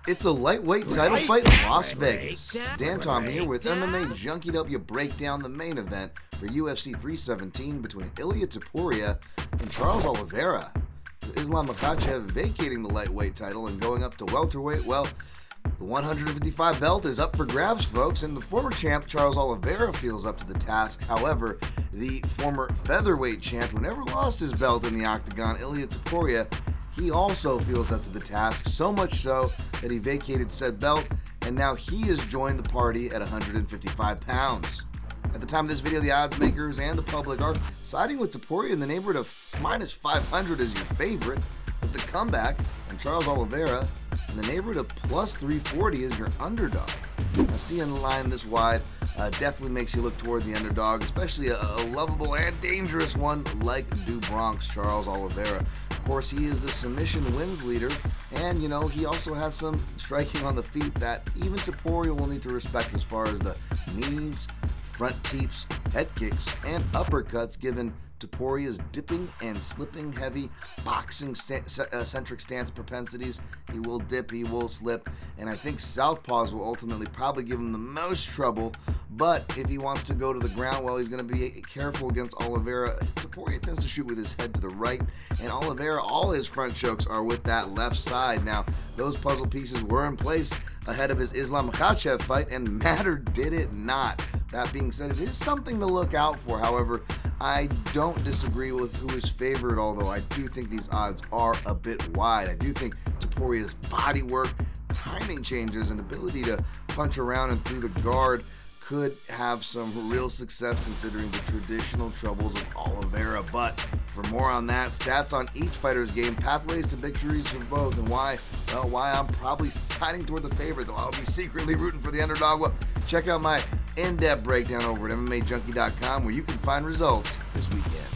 It's a lightweight title fight in Las Vegas. Dan Tom here with MMA Junkie to help you break down the main event for UFC 317 between Ilia Topuria and Charles Oliveira. With Islam Makhachev vacating the lightweight title and going up to welterweight, well, the 155 belt is up for grabs, folks, and the former champ Charles Oliveira feels up to the task. However, the former featherweight champ who never lost his belt in the octagon, Ilia Topuria, he also feels up to the task, so much so that he vacated said belt, and now he has joined the party at 155 pounds. At the time of this video, the odds makers and the public are siding with Topuria in the neighborhood of minus 500 as your favorite, with the comeback, and Charles Oliveira in the neighborhood of plus 340 as your underdog. Now, seeing the line this wide definitely makes you look toward the underdog, especially a lovable and dangerous one like Du Bronx Charles Oliveira. Of course, he is the submission wins leader, and he also has some striking on the feet that even Topuria will need to respect as far as the knees, front teeps, head kicks, and uppercuts, given Topuria's dipping and slipping heavy boxing centric stance propensities. He will dip, he will slip, and I think southpaws will ultimately probably give him the most trouble. But if he wants to go to the ground, well, he's going to be careful against Oliveira. Topuria tends to shoot with his head to the right, and Oliveira, all his front chokes are with that left side. Now, those puzzle pieces were in place ahead of his Islam Makhachev fight, and matter did it not. That being said, it is something to look out for. However, I don't disagree with who is favored, although I do think these odds are a bit wide. I do think Topuria's body work, timing changes, and ability to punch around and through the guard could have some real success considering the traditional troubles of Oliveira. But for more on that, stats on each fighter's game, pathways to victories for both, and why I'm probably siding toward the favorite, though I'll be secretly rooting for the underdog. Well, check out my in-depth breakdown over at MMAJunkie.com, where you can find results this weekend.